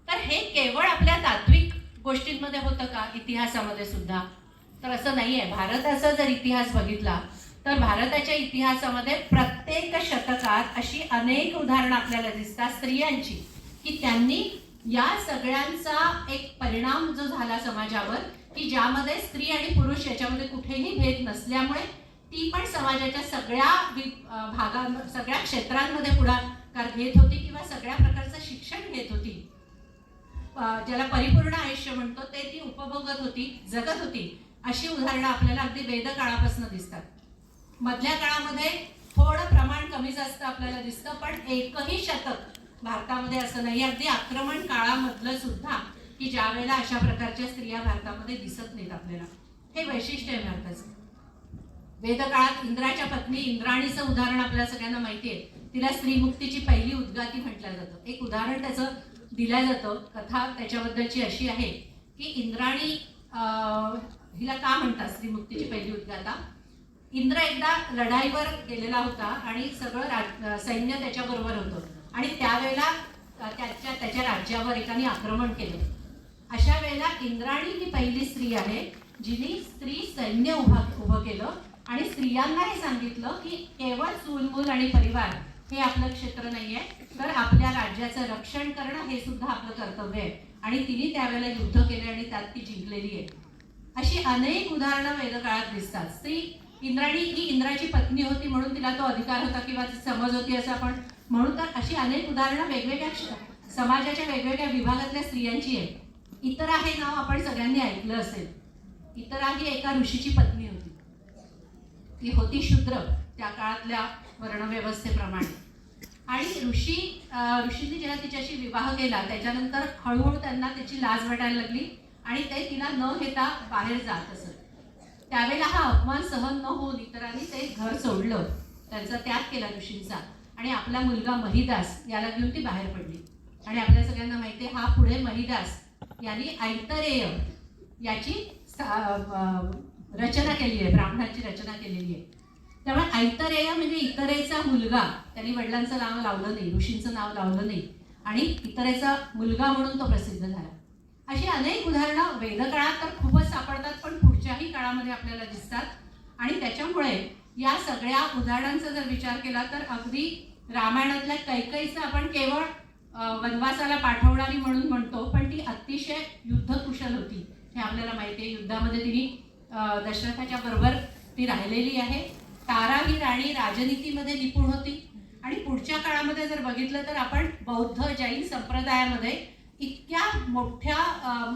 तर हे केवळ आपल्या तात्विक गोष्टींमध्ये होतं का, इतिहासामध्ये सुद्धा? तर असं नाही आहे. भारताचा जर इतिहास बघितला तर भारताच्या इतिहासामध्ये प्रत्येक शतकात अशी अनेक उदाहरणं आपल्याला दिसतात स्त्रियांची की त्यांनी या सगळ्यांचा एक परिणाम जो झाला समाजावर, की ज्यामध्ये स्त्री आणि पुरुष याच्यामध्ये कुठेही भेद नसल्यामुळे ती पण समाजाच्या सगळ्या सगळ्या क्षेत्रांमध्ये पुढाकार घेत होती किंवा सगळ्या प्रकारचं शिक्षण घेत होती. ज्याला परिपूर्ण आयुष्य म्हणतो ते ती उपभोगत होती, जगत होती. अशी उदाहरणं आपल्याला अगदी वेदकाळापासून दिसतात. मधल्या काळामध्ये थोडं प्रमाण कमी जास्त आपल्याला दिसतं, पण एकही शतक भारतामध्ये असं नाही, अगदी आक्रमण काळामधलं सुद्धा, की ज्या वेळेला अशा प्रकारच्या स्त्रिया भारतामध्ये दिसत नाहीत आपल्याला. हे वैशिष्ट्य आहे भारताचं. वेदकाळात इंद्राच्या पत्नी इंद्राणीचं उदाहरण आपल्याला सगळ्यांना माहिती आहे. तिला स्त्रीमुक्तीची पहिली उद्गाती म्हटलं जातं. एक उदाहरण त्याचं दिलं जातं. कथा त्याच्याबद्दलची अशी आहे की इंद्राणी हिला का म्हणतात स्त्रीमुक्तीची पहिली उद्गाता? इंद्र एकदा लढाईवर गेलेला होता आणि सगळं सैन्य त्याच्याबरोबर होतं आणि त्यावेळेला त्याच्या राज्यावर एकाने आक्रमण केलं. अशा वेळेला इंद्राणी ही पहिली स्त्री आहे जिने स्त्री सैन्य उभं केलं आणि स्त्रियांना हे सांगितलं की केवळ चूलमूल आणि परिवार हे आपलं क्षेत्र नाही आहे, तर आपल्या राज्याचं रक्षण करणं हे सुद्धा आपलं कर्तव्य आहे. आणि तिने त्यावेळेला युद्ध केले आणि त्यात ती जिंकलेली आहे. अशी अनेक उदाहरणं वेदकाळात दिसतात. स्त्री इंद्राणी ही इंद्राची पत्नी होती म्हणून तिला तो अधिकार होता किंवा समज होती असं आपण म्हणून. तर अशी अनेक उदाहरणं वेगवेगळ्या समाजाच्या वेगवेगळ्या विभागातल्या स्त्रियांची आहे. इतरा हे नाव आपण सगळ्यांनी ऐकलं असेल. इतरा ही एका ऋषीची पत्नी होती. ती होती शूद्र त्या काळातल्या वर्णव्यवस्थेप्रमाणे. आणि ऋषींनी जेव्हा तिच्याशी विवाह केला त्याच्यानंतर हळूहळू त्यांना त्याची लाज वाटायला लागली आणि ते तिला न घेता बाहेर जात असत. त्यावेळेला हा अपमान सहन न होऊन इतरांनी ते घर सोडलं, त्यांचा त्याग केला ऋषींचा आणि आपला मुलगा महिदास याला घेऊन ती बाहेर पडली. आणि आपल्या सगळ्यांना माहिती आहे हा पुढे महिदास यांनी ऐतरेय याची रचना केली आहे, ब्राह्मणाची रचना केलेली आहे. त्यामुळे ऐतरेय म्हणजे इतरेचा मुलगा. त्यांनी वडिलांचं नाव लावलं नाही, ऋषींचं नाव लावलं नाही आणि इतरेचा मुलगा म्हणून तो प्रसिद्ध झाला. अशी अनेक उदाहरणं वेदकाळात तर खूपच सापडतात, पण पुढच्याही काळामध्ये आपल्याला दिसतात. आणि त्याच्यामुळे या सगळ्या उदाहरणांचा जर विचार केला तर अगदी रामायणातल्या कैकईचं आपण केवळ वनवासाला पाठवणारी म्हणून म्हणतो, पण ती अतिशय युद्धकुशल होती हे आपल्याला माहिती आहे. युद्धामध्ये तिने दशरथाच्या बरोबर ती राहिलेली आहे. तारा ही राणी राजनीतीमध्ये निपुण होती. आणि पुढच्या काळामध्ये जर बघितलं तर आपण बौद्ध जैन संप्रदायामध्ये इतक्या मोठ्या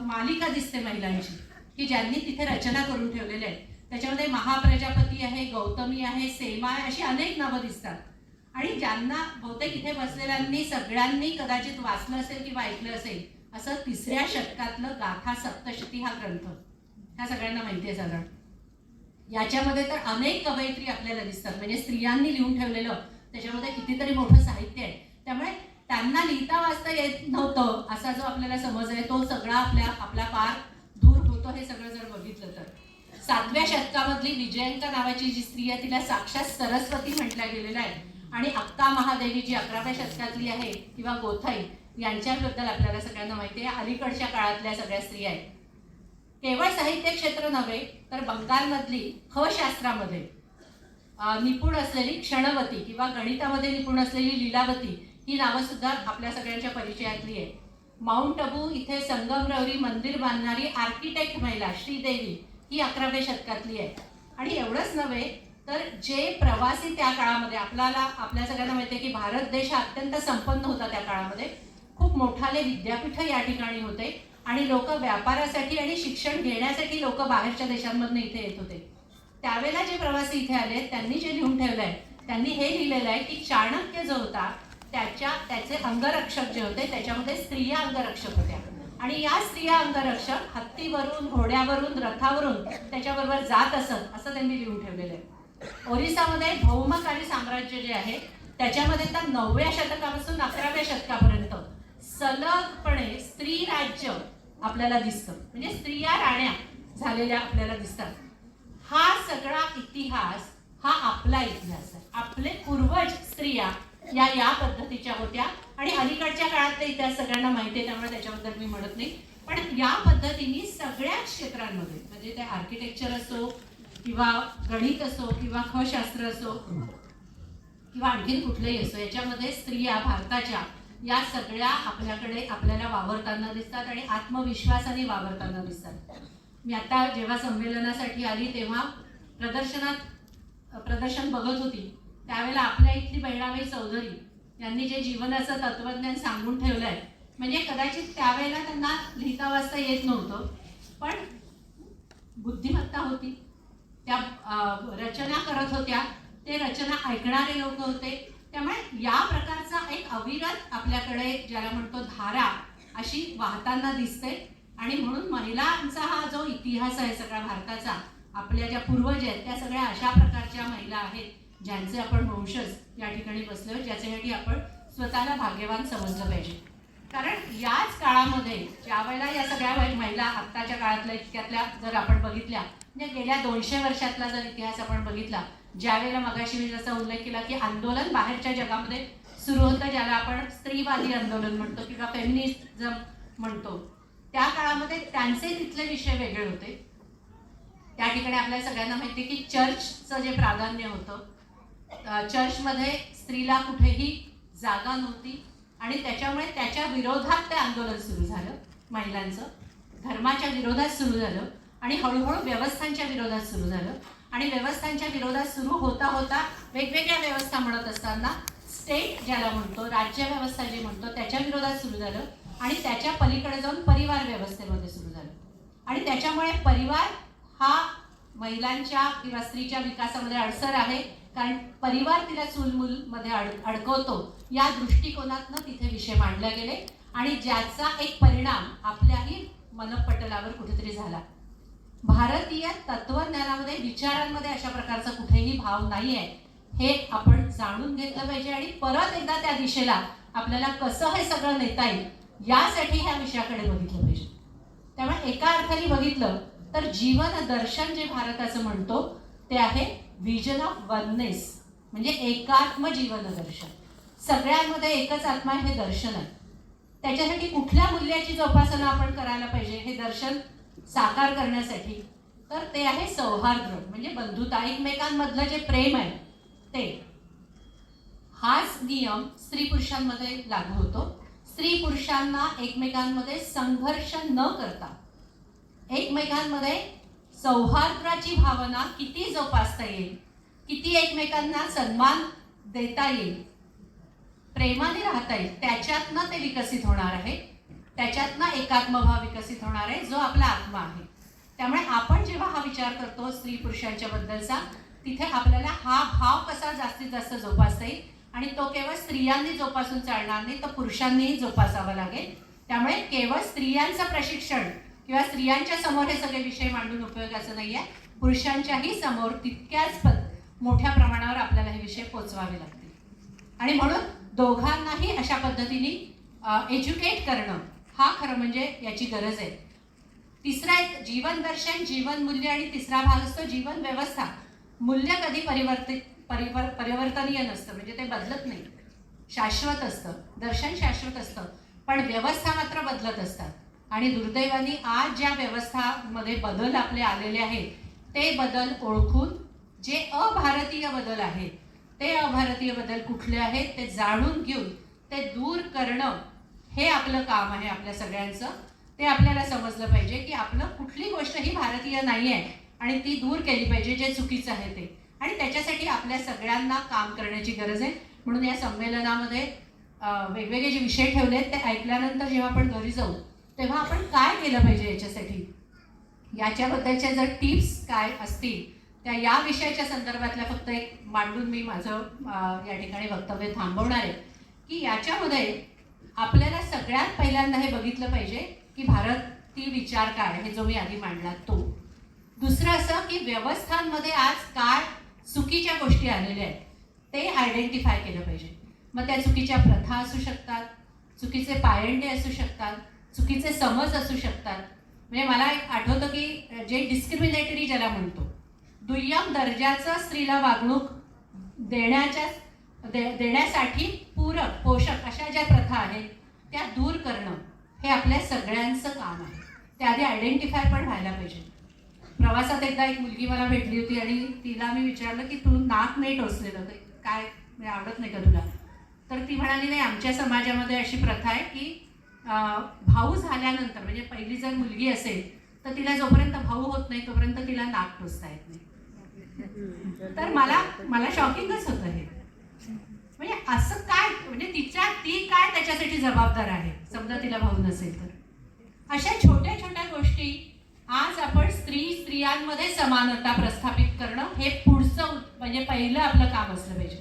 मालिका दिसते महिलांची की ज्यांनी तिथे रचना करून ठेवलेल्या आहेत. त्याच्यामध्ये महाप्रजापती आहे, गौतमी आहे, सेमा आहे, अशी अनेक नावं दिसतात. आणि ज्यांना बहुतेक इथे बसलेल्यांनी सगळ्यांनी कदाचित वाचलं असेल किंवा ऐकलं असेल असं 3ऱ्या शतकातलं गाथा सप्तशती हा ग्रंथ ह्या सगळ्यांना माहिती आहे साधारण. याच्यामध्ये तर अनेक कवयित्री आपल्याला दिसतात, म्हणजे स्त्रियांनी लिहून ठेवलेलं त्याच्यामध्ये कितीतरी मोठं साहित्य आहे. त्यामुळे त्यांना लिहिता वाचता येत नव्हतं असा जो आपल्याला समज आहे तो सगळा आपला पार दूर होतो हे सगळं जर बघितलं तर. 7व्या शतकामधली विजयंका नावाची जी स्त्री आहे तिला साक्षात सरस्वती म्हटल्या गेलेलं आहे. आणि अक्का महादेवी जी 11व्या शतकातली आहे किंवा गोथाई यांच्याबद्दल आपल्याला सगळ्यांना माहिती आहे. अलीकडच्या काळातल्या सगळ्या स्त्रिया आहेत. केवळ साहित्य क्षेत्र नव्हे तर बंगालमधली शास्त्रामध्ये निपुण असलेली क्षणवती किंवा गणितामध्ये निपुण असलेली लीलावती ही नावं सुद्धा आपल्या सगळ्यांच्या परिचयातली आहे. माउंट अबू इथे संगमरवरी मंदिर बांधणारी आर्किटेक्ट महिला श्रीदेवी ही 11व्या शतकातली आहे. आणि एवढंच नव्हे तर जे प्रवासी त्या काळामध्ये आपल्या सगळ्यांना माहिती आहे की भारत देश हा अत्यंत संपन्न होता त्या काळामध्ये. खूप मोठाले विद्यापीठ या ठिकाणी होते आणि लोक व्यापारासाठी आणि शिक्षण घेण्यासाठी लोक बाहेरच्या देशांमधून इथे येत होते. त्यावेळेला जे प्रवासी इथे आले त्यांनी जे लिहून ठेवलं आहे त्यांनी हे लिहिलेलं आहे की चाणक्य जो होता त्याचे अंगरक्षक जे होते त्याच्यामध्ये स्त्रिया अंगरक्षक होत्या. आणि या स्त्रिया अंगरक्षक हत्तीवरून, घोड्यावरून, रथावरून त्याच्याबरोबर जात असत असं त्यांनी लिहून ठेवलेलं आहे. ओरिसामध्ये भौमकारी साम्राज्य जे आहे त्याच्यामध्ये तर 9व्या शतकापासून 11व्या शतकापर्यंत सलगपणे स्त्री राज्य आपल्याला दिसतं, म्हणजे स्त्रिया राण्या झालेल्या आपल्याला दिसतात. हा सगळा इतिहास हा आपला इतिहास आहे. आपले पूर्वज स्त्रिया या पद्धतीच्या होत्या. आणि अलीकडच्या काळातले इतिहास सगळ्यांना माहिती आहे त्यामुळे त्याच्याबद्दल मी म्हणत नाही. पण या पद्धतीने सगळ्या क्षेत्रांमध्ये म्हणजे ते आर्किटेक्चर असो किंवा गणित असो किंवा खशास्त्र असो किंवा आणखीन कुठलंही असो याच्यामध्ये स्त्रिया भारताच्या या सगळ्या आपल्याला वावरताना दिसतात आणि आत्मविश्वासाने वावरताना दिसतात. मी आता जेव्हा संमेलनासाठी आली तेव्हा प्रदर्शन बघत होती त्यावेळेला आपल्या इथली बहिणाबाई चौधरी यांनी जे जीवनाचं तत्वज्ञान सांगून ठेवलं आहे म्हणजे कदाचित त्यावेळेला त्यांना लिहिता वाचता येत नव्हतं पण बुद्धिमत्ता होती. त्या रचना करत होत्या, ते रचना ऐकणारे लोक होते. त्यामुळे या प्रकारचा एक अविरत आपल्याकडे ज्याला म्हणतो धारा अशी वाहताना दिसते. आणि म्हणून महिलांचा हा जो इतिहास आहे सगळ्या भारताचा, आपल्या ज्या पूर्वज आहेत त्या सगळ्या अशा प्रकारच्या महिला आहेत ज्यांचे आपण वंशज या ठिकाणी बसलो, ज्याच्यासाठी आपण स्वतःला भाग्यवान समजलं पाहिजे. कारण याच काळामध्ये ज्या वेळेला या सगळ्या महिला आत्ताच्या काळातल्या इतक्यातल्या जर आपण बघितल्या म्हणजे गेल्या 200 वर्षातला जर इतिहास आपण बघितला, ज्यावेळेला मगाशी मी जसा उल्लेख केला की आंदोलन बाहेरच्या जगामध्ये सुरू होतं ज्याला आपण स्त्रीवादी आंदोलन म्हणतो किंवा फेमिनिझम म्हणतो, त्या काळामध्ये त्यांचे तिथले विषय वेगळे होते. त्या ठिकाणी आपल्या सगळ्यांना माहिती आहे की चर्चचं जे प्राधान्य होतं चर्चमध्ये स्त्रीला कुठेही जागा नव्हती आणि त्याच्यामुळे त्याच्या विरोधात ते आंदोलन सुरू झालं, महिलांचं धर्माच्या विरोधात सुरू झालं आणि हळूहळू व्यवस्थांच्या विरोधात सुरू झालं. आणि व्यवस्थांच्या विरोधात सुरू होता होता वेगवेगळ्या व्यवस्था म्हणत असताना स्टेट ज्याला म्हणतो, राज्य व्यवस्था जे म्हणतो, त्याच्या विरोधात सुरू झालं आणि त्याच्या पलीकडे जाऊन परिवार व्यवस्थेमध्ये सुरू झालं. आणि त्याच्यामुळे परिवार हा महिलांच्या किंवा स्त्रीच्या विकासामध्ये अडसर आहे, कारण परिवार तिला चूलमूलमध्ये अडकवतो या दृष्टिकोनातनं तिथे विषय मांडले गेले आणि ज्याचा एक परिणाम आपल्याही मनपटलावर कुठेतरी झाला. भारतीय तत्वज्ञानामध्ये, विचारांमध्ये अशा प्रकारचा कुठेही भाव नाही आहे, हे आपण जाणून घेतलं पाहिजे आणि परत एकदा त्या दिशेला आपल्याला कसं हे सगळं नेता येईल यासाठी ह्या विषयाकडे बघितलं पाहिजे. त्यामुळे एका अर्थाने बघितलं तर जीवन दर्शन जे भारताचं म्हणतो ते आहे व्हिजन ऑफ वननेस, म्हणजे एकात्म जीवन दर्शन. सगळ्यांमध्ये एकच आत्मा हे दर्शन आहे. त्याच्यासाठी कुठल्या मूल्याची जोपासना आपण करायला पाहिजे हे दर्शन साकार करण्यासाठी, तर ते आहे सौहार्द, म्हणजे बंधुता, एकमेकांमधलं जे प्रेम आहे ते. हाच नियम स्त्री पुरुषांमध्ये लागू होतो. स्त्री पुरुषांना एकमेकांमध्ये संघर्ष न करता एकमेकांमध्ये सौहार्दाची भावना किती जोपासता येईल, किती एकमेकांना सन्मान देता येईल, प्रेमाने राहता येईल, त्याच्यातनं ते विकसित होणार आहे. त्याच्यातनं एकात्मभाव विकसित होणार आहे जो आपला आत्मा आहे. त्यामुळे आपण जेव्हा हा विचार करतो स्त्री पुरुषांच्या बद्दलचा, तिथे आपल्याला हा भाव कसा जास्तीत जास्त जोपासता येईल आणि तो केवळ स्त्रियांनी जोपासून चालणार नाही, तर पुरुषांनीही जोपासावा लागेल. त्यामुळे केवळ स्त्रियांचं प्रशिक्षण किंवा स्त्रियांच्या समोर हे सगळे विषय मांडून उपयोगाचं नाही आहे, पुरुषांच्याही समोर तितक्याच मोठ्या प्रमाणावर आपल्याला हे विषय पोचवावे लागतील. आणि म्हणून दोघांनाही अशा पद्धतीने एज्युकेट करणं हा खरं म्हणजे याची गरज आहे. तिसरा एक जीवन दर्शन, जीवन मूल्य आणि तिसरा भाग असतो जीवन व्यवस्था. मूल्य कधी परिवर्तनीय नसतं, म्हणजे ते बदलत नाही, शाश्वत असतं. दर्शन शाश्वत असतं, पण व्यवस्था मात्र बदलत असतात. आणि दुर्दैवाने आज ज्या व्यवस्थामध्ये बदल आपले आलेले आहेत ते बदल ओळखून जे अभारतीय बदल आहेत, ते अभारतीय बदल कुठले आहेत ते जाणून घेऊन ते दूर करणं हे आपलं काम आहे आपल्या सगळ्यांचं. ते आपल्याला समजलं पाहिजे की आपलं कुठली गोष्ट ही भारतीय नाही आहे आणि ती दूर केली पाहिजे जे चुकीचं आहे ते. आणि त्याच्यासाठी आपल्या सगळ्यांना काम करण्याची गरज आहे. म्हणून या संमेलनामध्ये वेगवेगळे जे विषय ठेवले आहेत ते ऐकल्यानंतर जेव्हा आपण घरी जाऊ तेव्हा आपण काय केलं पाहिजे याच्यासाठी, याच्याबद्दलच्या जर टिप्स काय असतील त्या या विषयाच्या संदर्भातल्या फक्त एक मांडून मी माझं या ठिकाणी वक्तव्य थांबवणार आहे. की याच्यामध्ये आपल्याला सगळ्यात पहिल्यांदा हे बघितलं पाहिजे की भारतीय विचार काय, हे जो मी आधी मांडला तो. दुसरं असं की व्यवस्थांमध्ये आज काय चुकीच्या गोष्टी आलेल्या आहेत ते आयडेंटिफाय केलं पाहिजे. मग त्या चुकीच्या प्रथा असू शकतात, चुकीचे पायंडे असू शकतात, चुकीचे समज असू शकतात. म्हणजे मला एक आठवतं की जे डिस्क्रिमिनेटरी ज्याला म्हणतो, दुय्यम दर्जाचं स्त्रीला वागणूक देण्यासाठी पूरक पोषक अशा ज्या प्रथा आहेत त्या दूर करणं हे आपल्या सगळ्यांचं काम आहे. ते आधी आयडेंटिफाय पण व्हायला पाहिजे. प्रवासात एकदा एक मुलगी मला भेटली होती आणि तिला मी विचारलं की तू नाक नाही टोचलेलं काय, म्हणजे आवडत नाही का तुला? तर ती म्हणाली नाही, आमच्या समाजामध्ये अशी प्रथा आहे की भाऊ झाल्यानंतर, म्हणजे पहिली जर मुलगी असेल तर तिला जोपर्यंत भाऊ होत नाही तोपर्यंत तिला नाक टोचता येत नाही. तर मला शॉकिंगच होतं हे. म्हणजे असं काय, म्हणजे ती काय त्याच्यासाठी जबाबदार आहे समजा तिला भाऊ नसेल तर. अशा छोट्या छोट्या गोष्टी आज आपण स्त्रियांमध्ये समानता प्रस्थापित करणं हे पुढचं म्हणजे पहिलं आपलं काम असलं पाहिजे.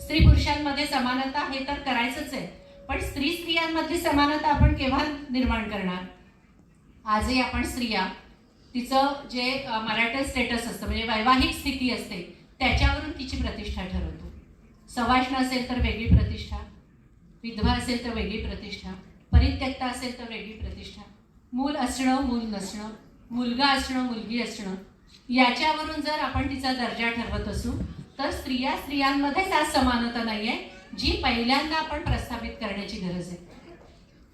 स्त्री पुरुषांमध्ये समानता हे तर करायचंच आहे, पण स्त्रियांमधली समानता आपण केव्हा निर्माण करणार? आजही आपण स्त्रिया तिचं जे मॅरिटल स्टेटस असतं म्हणजे वैवाहिक स्थिती असते त्याच्यावरून तिची प्रतिष्ठा ठरवतो. सवाष्ण असेल तर वेगळी प्रतिष्ठा, विधवा असेल तर वेगळी प्रतिष्ठा, परित्यक्ता असेल तर वेगळी प्रतिष्ठा, मूल असणं मूल नसणं, मुलगा असणं मुलगी असणं, याच्यावरून जर आपण तिचा दर्जा ठरवत असू तर स्त्रियांमध्येच आज समानता नाही आहे जी पहिल्यांदा आपण प्रस्थापित करण्याची गरज आहे.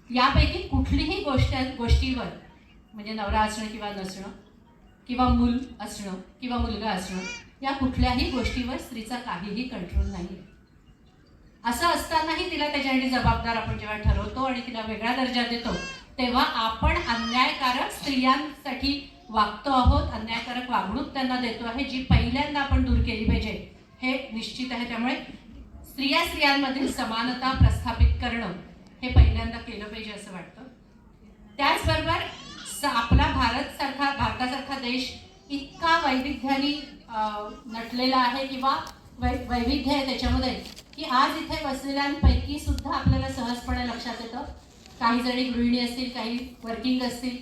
यापैकी कुठलीही गोष्टीवर म्हणजे नवरा असणं किंवा नसणं किंवा मूल असणं किंवा मुलगा असणं या कुठल्याही गोष्टीवर स्त्रीचा काहीही कंट्रोल नाही. असं असतानाही तिला त्याच्यासाठी जबाबदार आपण जेव्हा ठरवतो आणि तिला वेगळा दर्जा देतो, तेव्हा आपण अन्यायकारक स्त्रियांसाठी वागतो आहोत, अन्यायकारक वागणूक त्यांना देतो आहे, जी पहिल्यांदा आपण दूर केली पाहिजे हे निश्चित आहे. त्यामुळे स्त्रियांमधील समानता प्रस्थापित करणं हे पहिल्यांदा केलं पाहिजे असं वाटतं. त्याचबरोबर आपला भारतासारखा देश इतका वैविध्याने नटलेला आहे किंवा वैविध्य आहे त्याच्यामध्ये, की आज इथे बसलेल्यांपैकी सुद्धा आपल्याला सहजपणे लक्षात येतं, काही जणी गृहिणी असतील, काही वर्किंग असतील,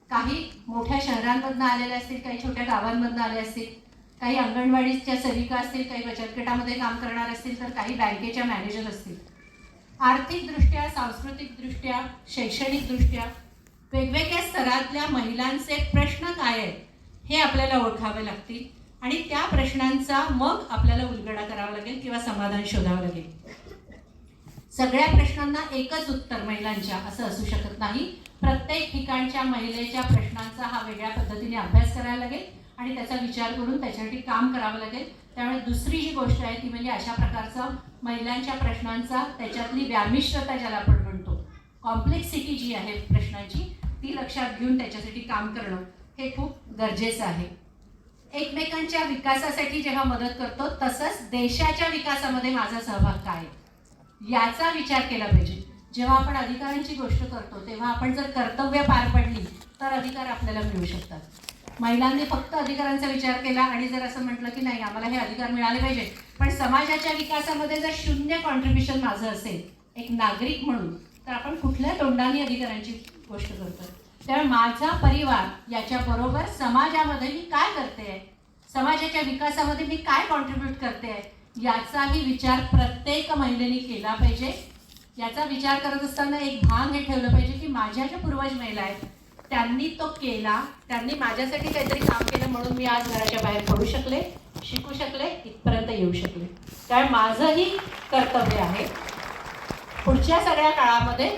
काही मोठ्या शहरांमधून आलेल्या असतील, काही छोट्या गावांमधून आले असतील, काही अंगणवाडीच्या सेविका असतील, काही बचत गटामध्ये काम करणार असतील, तर काही बँकेच्या मॅनेजर असतील. आर्थिकदृष्ट्या, सांस्कृतिकदृष्ट्या, शैक्षणिकदृष्ट्या वेगवेगळ्या स्तरातल्या महिलांचे प्रश्न काय आहेत हे आपल्याला ओळखावे लागतील आणि त्या प्रश्नांचा मग आपल्याला उलगडा करावा लागेल किंवा समाधान शोधावं लागेल. सगळ्या प्रश्नांना एकच उत्तर महिलांच्या असं असू शकत नाही. प्रत्येक ठिकाणच्या महिलेच्या प्रश्नांचा हा वेगळ्या पद्धतीने अभ्यास करायला लागेल आणि त्याचा विचार करून त्याच्यासाठी काम करावं लागेल. त्यामुळे दुसरी जी गोष्ट आहे ती म्हणजे अशा प्रकारचा महिलांच्या प्रश्नांचा, त्याच्यातली व्यामिश्रता ज्याला आपण म्हणतो, कॉम्प्लेक्सिटी जी आहे प्रश्नांची, ती लक्षात घेऊन त्याच्यासाठी काम करणं हे खूप गरजेचं आहे. एकमेकांच्या विकासासाठी जेव्हा मदत करतो तसंच देशाच्या विकासामध्ये माझा सहभाग काय याचा विचार केला पाहिजे. जेव्हा आपण अधिकारांची गोष्ट करतो तेव्हा आपण जर कर्तव्य पार पडली तर अधिकार आपल्याला मिळू शकतात. महिलांनी फक्त अधिकारांचा विचार केला आणि जर असं म्हटलं की नाही आम्हाला हे अधिकार मिळाले पाहिजे, पण समाजाच्या विकासामध्ये जर शून्य कॉन्ट्रीब्युशन माझं असेल एक नागरिक म्हणून, तर आपण कुठल्या तोंडाने अधिकारांची गोष्ट करतो. त्यामुळे माझा परिवार याच्याबरोबर समाजामध्ये मी काय करते, समाजाच्या विकासामध्ये मी काय कॉन्ट्रीब्यूट करते याचाही विचार प्रत्येक महिलेने केला पाहिजे. याचा विचार करत असताना एक भान हे ठेवलं पाहिजे की माझ्या ज्या पूर्वज महिला आहेत त्यांनी तो केला, त्यांनी माझ्यासाठी काहीतरी काम केलं म्हणून मी आज घराच्या बाहेर पडू शकले, शिकू शकले, इथपर्यंत येऊ शकले. त्यामुळे माझंही कर्तव्य आहे पुढच्या सगळ्या काळामध्ये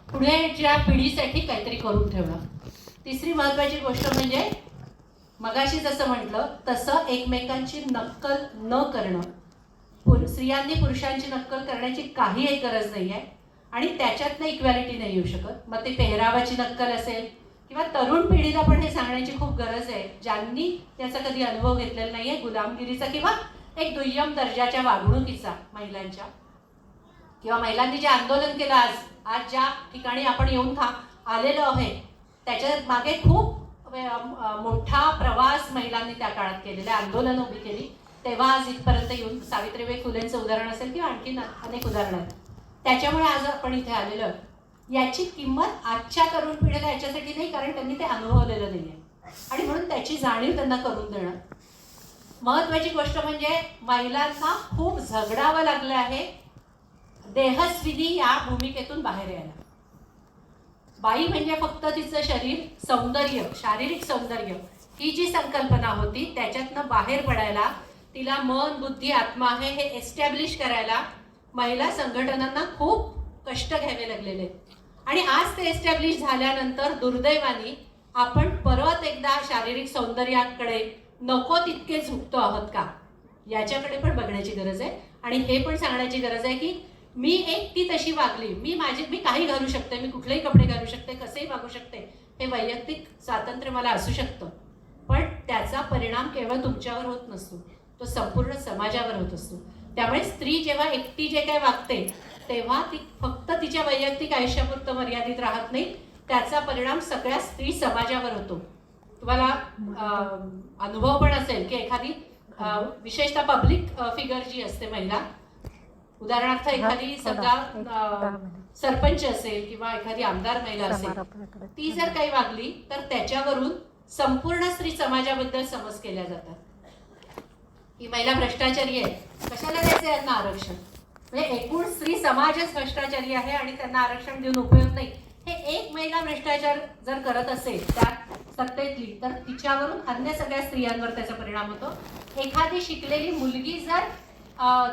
पुढेच्या पिढीसाठी काहीतरी करून ठेवणं. तिसरी महत्त्वाची गोष्ट म्हणजे मगाशी जसं म्हटलं तसं एकमेकांची नक्कल न करणं. स्त्रियांनी पुरुषांची नक्कल करण्याची काही एक गरज नाही आहे आणि त्याच्यातनं इक्वॅलिटी नाही येऊ शकत. मग ते पेहरावाची नक्कल असेल किंवा तरुण पिढीला पण हे सांगण्याची खूप गरज आहे, ज्यांनी त्याचा कधी अनुभव घेतलेला नाही आहे गुलामगिरीचा किंवा एक दुय्यम दर्जाच्या वागणुकीचा महिलांच्या, किंवा महिलांनी जे आंदोलन केलं आज ज्या ठिकाणी आपण येऊन आलेलो आहे त्याच्या मागे खूप मोठा प्रवास महिलांनी त्या काळात केलेला, आंदोलन उभी केली, तेव्हा आज इथपर्यंत येऊन सावित्रीबाई फुलेंचं उदाहरण असेल किंवा आणखी अनेक उदाहरणं आहेत. त्याच्यामुळे आज आपण इथे आलेलो याची किंमत आजच्या तरुण पिढीला याच्यासाठी नाही, कारण त्यांनी ते अनुभवलेलं नाही आहे आणि म्हणून त्याची जाणीव त्यांना करून देणं. महत्त्वाची गोष्ट म्हणजे महिलांना खूप झगडावं लागलं आहे देहस्विनी या भूमिकेतून बाहेर यायला. बाई म्हणजे फक्त तिचं शरीर, सौंदर्य, शारीरिक सौंदर्य ही जी संकल्पना होती त्याच्यातनं बाहेर पडायला, तिला मन, बुद्धी, आत्मा आहे हे एस्टॅब्लिश करायला महिला संघटनांना खूप कष्ट घ्यावे लागलेले. आणि आज ते एस्टॅब्लिश झाल्यानंतर दुर्दैवाने आपण परत एकदा शारीरिक सौंदर्याकडे नको तितके झुकतो आहोत का याच्याकडे पण बघण्याची गरज आहे. आणि हे पण सांगण्याची गरज आहे की मी एकटी तशी वागली, मी काही घालू शकते, मी कुठलेही कपडे घालू शकते, कसेही वागू शकते, हे वैयक्तिक स्वातंत्र्य मला असू शकतं, पण त्याचा परिणाम केवळ तुमच्यावर होत नसतो, तो संपूर्ण समाजावर होत असतो. त्यामुळे स्त्री जेव्हा एकटी जे काय वागते तेव्हा ती फक्त तिच्या वैयक्तिक आयुष्यापुरतं मर्यादित राहत नाही, त्याचा परिणाम सगळ्या स्त्री समाजावर होतो. तुम्हाला अनुभव पण असेल की एखादी विशेषतः पब्लिक फिगर जी असते महिला, उदाहरणार्थ एखादी समजा सरपंच असेल किंवा एखादी आमदार महिला असेल, ती जर काही वागली तर त्याच्यावरून संपूर्ण स्त्री समाजाबद्दल समज केल्या जातात ही महिला भ्रष्टाचारी आहे, कशाला द्यायचं यांना आरक्षण, म्हणजे एकूण स्त्री समाजच भ्रष्टाचारी आहे आणि त्यांना आरक्षण देऊन उपयोग नाही. हे एक महिला भ्रष्टाचार जर करत असेल त्या सत्तेतली तर तिच्यावरून अन्य सगळ्या स्त्रियांवर त्याचा परिणाम होतो. एखादी शिकलेली मुलगी जर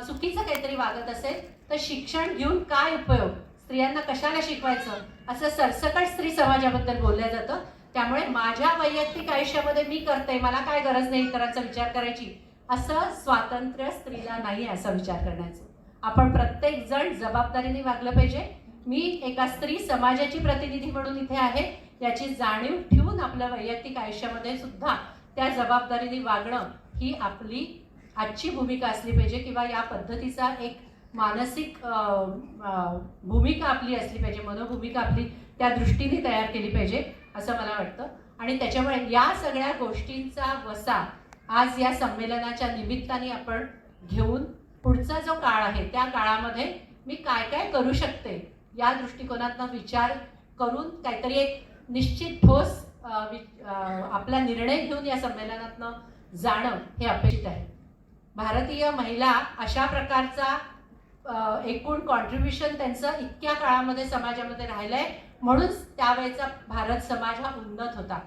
चुकीचं काहीतरी वागत असेल तर शिक्षण घेऊन काय उपयोग, स्त्रियांना कशाला शिकवायचं असं सरसकट स्त्री समाजाबद्दल बोललं जातं. त्यामुळे माझ्या वैयक्तिक आयुष्यामध्ये मी करते, मला काय गरज नाही इतरांचा विचार करायची असं स्वातंत्र्य स्त्रीला नाही आहे असं विचार करण्याचं. आपण प्रत्येक जण जबाबदारीने वागलं पाहिजे. मी एका स्त्री समाजाची प्रतिनिधी म्हणून इथे आहे याची जाणीव ठेवून आपल्या वैयक्तिक आयुष्यामध्ये सुद्धा त्या जबाबदारीने वागणं ही आपली आजची भूमिका असली पाहिजे, किंवा या पद्धतीचा एक मानसिक भूमिका आपली असली पाहिजे, मनोभूमिका आपली त्या दृष्टीने तयार केली पाहिजे असं मला वाटतं. आणि त्याच्यामुळे या सगळ्या गोष्टींचा वसा आज या संमेलनाच्या निमित्ताने आपण घेऊन पुढचा जो काळ आहे त्या काळामध्ये मी काय काय करू शकते या दृष्टिकोनातनं विचार करून काहीतरी एक निश्चित ठोस आपला निर्णय घेऊन या संमेलनातनं जाणं हे अपेक्षित आहे. भारतीय महिला अशा प्रकारचा एकूण कॉन्ट्रीब्युशन त्यांचं इतक्या काळामध्ये समाजामध्ये राहिलं आहे, म्हणूनच त्यावेळेचा भारत समाज हा उन्नत होता.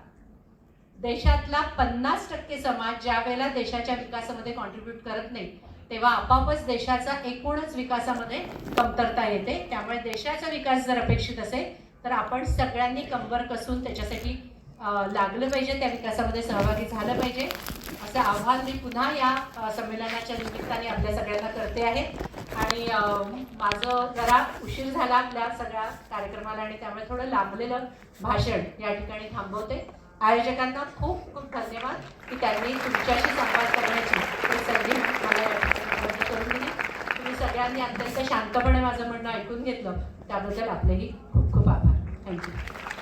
देशातला 50% समाज ज्या वेळेला देशाच्या विकासामध्ये कॉन्ट्रीब्यूट करत नाही तेव्हा आपोआपच देशाचा एकूणच विकासामध्ये कमतरता येते. त्यामुळे देशाचा विकास जर अपेक्षित असेल तर आपण सगळ्यांनी कंबर कसून त्याच्यासाठी लागलं पाहिजे, त्या विकासामध्ये सहभागी झालं पाहिजे असं आव्हान मी पुन्हा या संमेलनाच्या निमित्ताने आपल्या सगळ्यांना करते आहे. आणि माझं जरा उशीर झाला आपल्या सगळ्या कार्यक्रमाला आणि त्यामुळे थोडं लांबलेलं भाषण या ठिकाणी थांबवते. आयोजकांना खूप खूप धन्यवाद की त्यांनी तुमच्याशी संवाद करण्याची ही संधी मला या ठिकाणी उपलब्ध करून दिली. तुम्ही सगळ्यांनी अत्यंत शांतपणे माझं म्हणणं ऐकून घेतलं त्याबद्दल आपलेही खूप खूप आभार. थँक्यू.